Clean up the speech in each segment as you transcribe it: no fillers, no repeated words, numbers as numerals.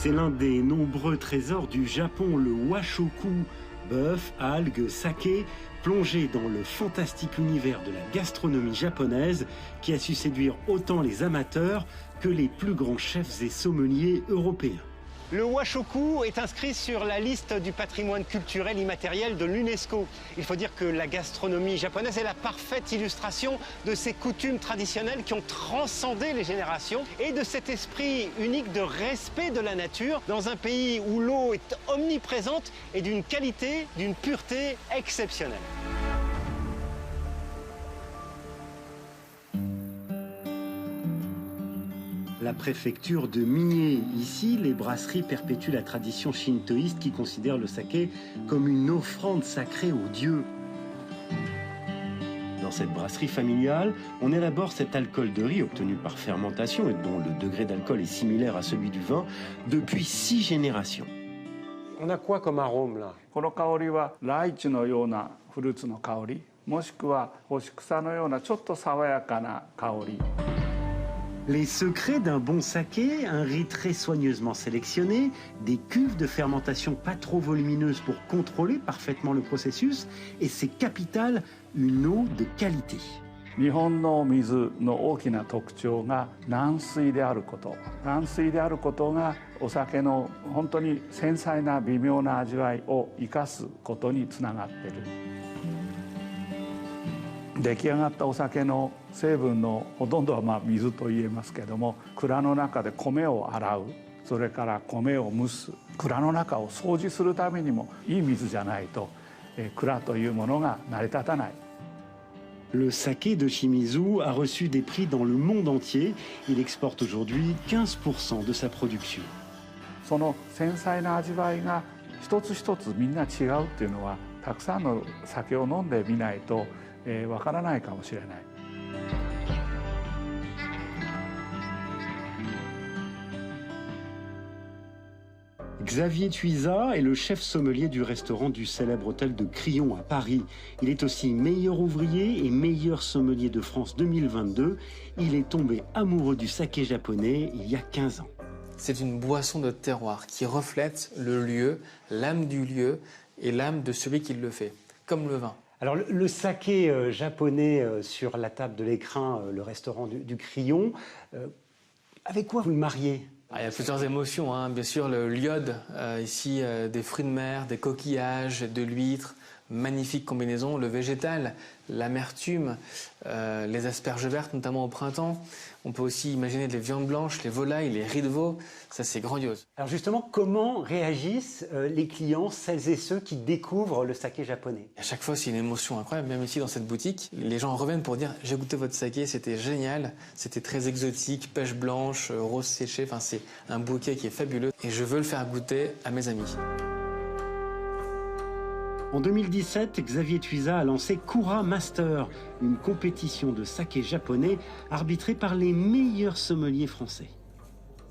C'est l'un des nombreux trésors du Japon, le washoku, bœuf, algues, saké, plongé dans le fantastique univers de la gastronomie japonaise qui a su séduire autant les amateurs que les plus grands chefs et sommeliers européens. Le washoku est inscrit sur la liste du patrimoine culturel immatériel de l'UNESCO. Il faut dire que la gastronomie japonaise est la parfaite illustration de ces coutumes traditionnelles qui ont transcendé les générations et de cet esprit unique de respect de la nature dans un pays où l'eau est omniprésente et d'une qualité, d'une pureté exceptionnelle. La préfecture de Mie. Ici, les brasseries perpétuent la tradition shintoïste qui considère le saké comme une offrande sacrée aux dieux. Dans cette brasserie familiale, on élabore cet alcool de riz obtenu par fermentation et dont le degré d'alcool est similaire à celui du vin depuis 6 générations. On a quoi comme arôme là? この香りはライチのようなフルーツの香り、もしくは干し草のようなちょっと爽やかな香り。 Les secrets d'un bon saké, un riz très soigneusement sélectionné, des cuves de fermentation pas trop volumineuses pour contrôler parfaitement le processus, et c'est capital, une eau de qualité. 日本の水の大きな特徴が軟水であること。軟水であることがお酒の本当に繊細な微妙な味わいを生かすことにつながっている。出来上がったお酒の成分のほとんどは水と言えますけれども、蔵の中で米を洗う、それから米を蒸す、蔵の中を掃除するためにもいい水じゃないと蔵というものが成り立たない。 Le saké de Shimizu a reçu des prix dans le monde entier. Il exporte aujourd'hui 15% de sa production. その繊細な味わいが一つ一つみんな違うっていうのは、たくさんの酒を飲んでみないとわからないかもしれない。 Xavier Tuisa est le chef sommelier du restaurant du célèbre hôtel de Crillon à Paris. Il est aussi meilleur ouvrier et meilleur sommelier de France 2022. Il est tombé amoureux du saké japonais il y a 15 ans. C'est une boisson de terroir qui reflète le lieu, l'âme du lieu et l'âme de celui qui le fait, comme le vin. Alors le saké japonais sur la table de l'écrin, le restaurant du Crillon, avec quoi vous le mariez? Il y a plusieurs émotions, hein. Bien sûr le l'iode, ici des fruits de mer, des coquillages, de l'huître, magnifique combinaison, le végétal, l'amertume, les asperges vertes notamment au printemps. On peut aussi imaginer les viandes blanches, les volailles, les riz de veau, ça c'est grandiose. Alors justement, comment réagissent les clients, celles et ceux qui découvrent le saké japonais? À chaque fois c'est une émotion incroyable, même ici dans cette boutique, les gens reviennent pour dire j'ai goûté votre saké, c'était génial, c'était très exotique, pêche blanche, rose séchée, enfin c'est un bouquet qui est fabuleux et je veux le faire goûter à mes amis. En 2017, Xavier Tuisa a lancé Kura Master, une compétition de saké japonais arbitrée par les meilleurs sommeliers français.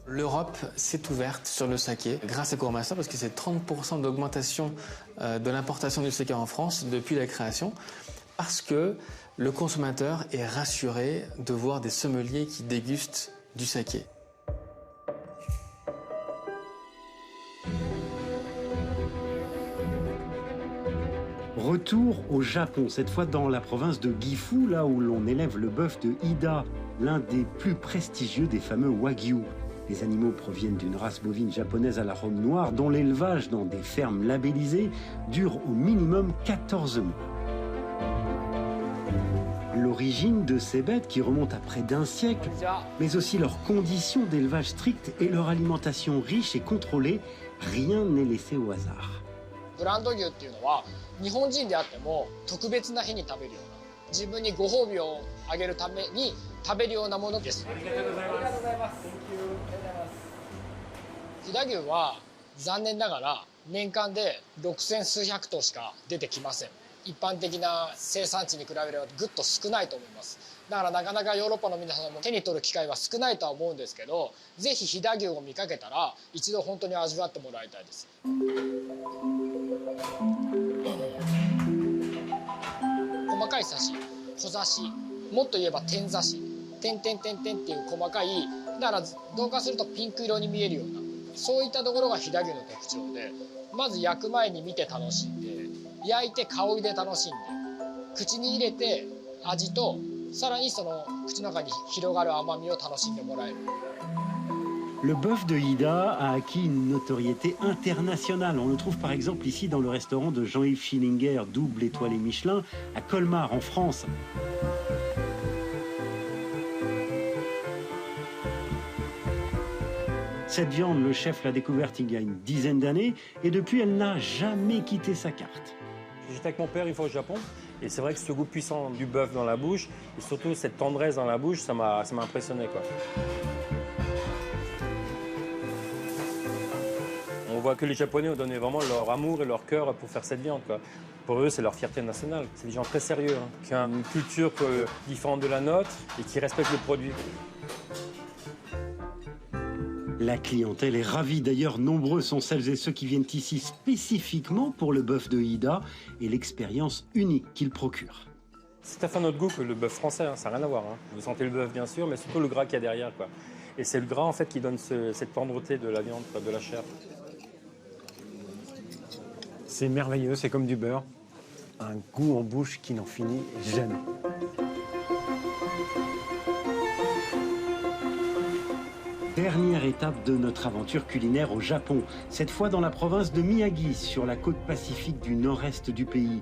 L'Europe s'est ouverte sur le saké grâce à Kura Master parce que c'est 30% d'augmentation de l'importation du saké en France depuis la création parce que le consommateur est rassuré de voir des sommeliers qui dégustent du saké. Retour au Japon, cette fois dans la province de Gifu, là où l'on élève le bœuf de Ida, l'un des plus prestigieux des fameux Wagyu. Les animaux proviennent d'une race bovine japonaise à la robe noire, dont l'élevage dans des fermes labellisées dure au minimum 14 mois. L'origine de ces bêtes, qui remonte à près d'un siècle, mais aussi leurs conditions d'élevage strictes et leur alimentation riche et contrôlée, rien n'est laissé au hasard. ブランド牛っていうのは日本人であっても特別な日に食べるような自分にご褒美をあげるために食べるようなものです。ありがとうございます。飛騨牛は残念ながら年間で6000数百頭しか出てきません。一般的な生産地に比べればぐっと少ないと思います。だからなかなかヨーロッパの皆さんも手に取る機会は少ないとは思うんですけど、ぜひ飛騨牛を見かけたら一度本当に味わってもらいたいです。細かいサシ、小刺し、もっと言えば点刺し、点々点々っていう細かい、だから同化するとピンク色に見えるようなそういったところが飛騨牛の特徴で、まず焼く前に見て楽しんで、焼いて香りで楽しんで、口に入れて味と、さらにその口の中に広がる甘みを楽しんでもらえる。Le bœuf de Hida a acquis une notoriété internationale. On le trouve par exemple ici dans le restaurant de Jean-Yves Schillinger, double étoilé Michelin, à Colmar, en France. Cette viande, le chef l'a découverte il y a une dizaine d'années et depuis, elle n'a jamais quitté sa carte. J'étais avec mon père une fois au Japon et c'est vrai que ce goût puissant du bœuf dans la bouche et surtout cette tendresse dans la bouche, ça m'a impressionné, quoi. On voit que les Japonais ont donné vraiment leur amour et leur cœur pour faire cette viande, quoi. Pour eux, c'est leur fierté nationale. C'est des gens très sérieux, hein, qui ont une culture différente de la nôtre et qui respectent le produit. La clientèle est ravie. D'ailleurs, nombreux sont celles et ceux qui viennent ici spécifiquement pour le bœuf de Hida et l'expérience unique qu'il procure. C'est tout à fait notre goût que le bœuf français, hein, ça n'a rien à voir. Hein. Vous sentez le bœuf, bien sûr, mais surtout le gras qu'il y a derrière, quoi. Et c'est le gras, en fait, qui donne cette tendreté de la viande, quoi, de la chair. C'est merveilleux, c'est comme du beurre. Un goût en bouche qui n'en finit jamais. Dernière étape de notre aventure culinaire au Japon, cette fois dans la province de Miyagi, sur la côte pacifique du nord-est du pays.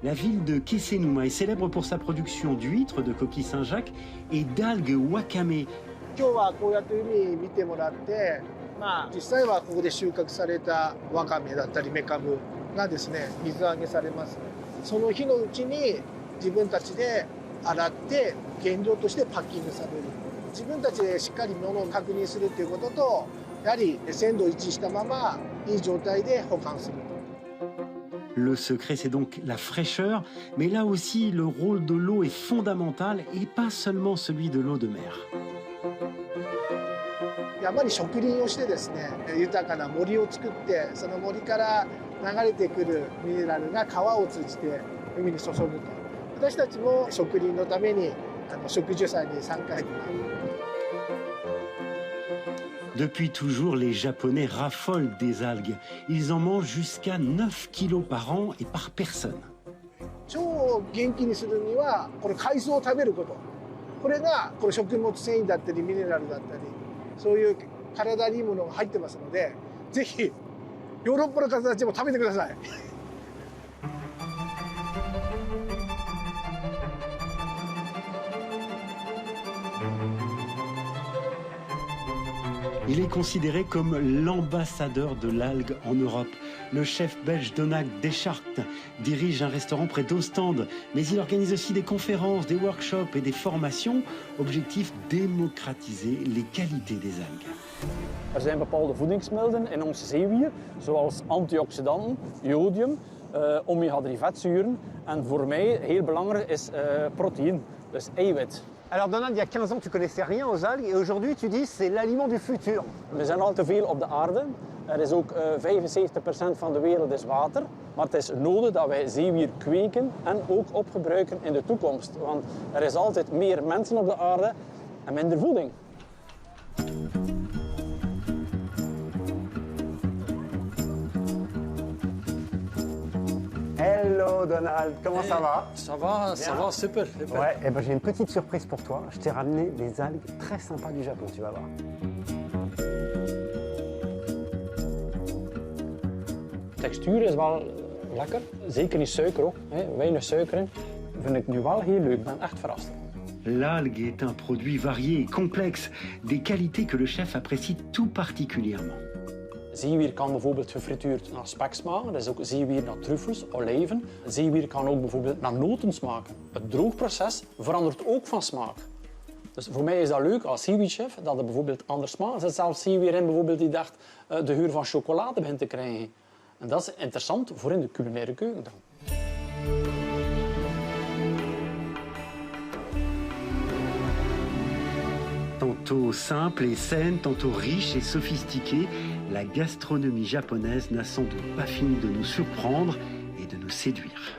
La ville de Kesenuma est célèbre pour sa production d'huîtres, de coquilles Saint-Jacques et d'algues wakame. 今日はこうやって海見てもらって、実際はここで収穫されたわかめだったりメカブがですね、水揚げされます。その日のうちに自分たちで洗って原料としてパッキングされる。自分たちでしっかり物を確認するということと、やはり鮮度を維持したままいい状態で保管すると。Le secret, c'est donc la fraîcheur, mais là aussi, le rôle de l'eau est fondamental et pas seulement celui de l'eau de mer. 山に植林をしてですね、豊かな森を作って、その森から流れてくるミネラルが川を通じて海に注ぐと。私たちも植林のために植樹祭に参加します。Depuis toujours, les Japonais raffolent des algues. Ils en mangent jusqu'à 9 kilos par an et par personne. 超元気にするにはこの海藻を食べること、これがこの食物繊維だったりミネラルだったり、そういう体にいいものが入ってますので、ぜひヨーロッパの方たちも食べてください。Il est considéré comme l'ambassadeur de l'algue en Europe. Le chef belge Donald Deschartres dirige un restaurant près d'Ostende, mais il organise aussi des conférences, des workshops et des formations. Objectif, démocratiser les qualités des algues. Er zijn bepaalde voedingsmiddelen in onze zeewier, zoals antioxidanten, jodium, omega-3 vetzuren. En voor mij heel belangrijk is proteïne, dus eiwit. Alors Donald, il y a 15 ans, tu connaissais rien aux algues et aujourd'hui, tu dis c'est l'aliment du futur. We zijn al te veel op de aarde. Er is ook 75% van de wereld is water. Maar het is nodig dat wij zeewier kweken en ook opgebruiken in de toekomst. Want er is altijd meer mensen op de aarde en minder voeding. Hello Donald, comment ça va? Ça va super. Ouais, et ben j'ai une petite surprise pour toi. Je t'ai ramené des algues très sympas du Japon, tu vas voir. De textuur is wel lekker, zeker niet suiker ook. Weinig suiker in. Vind ik nu wel heel leuk, ik ben echt verrast. L'algue est un produit varié et complexe, des qualités que le chef apprécie tout particulièrement. Zeewier kan bijvoorbeeld gefrituurd naar spek smaken. Er is ook zeewier naar truffels, olijven. Zeewier kan ook bijvoorbeeld naar noten smaken. Het droogproces verandert ook van smaak. Dus voor mij is dat leuk als zeewierchef, dat er bijvoorbeeld anders smaakt. Er zit zelfs zeewier in bijvoorbeeld die dacht de geur van chocolade begint te krijgen. En dat is interessant voor in de culinaire keuken dan. Tantôt simple et saine, tantôt riche et sophistiquée, la gastronomie japonaise n'a sans doute pas fini de nous surprendre et de nous séduire.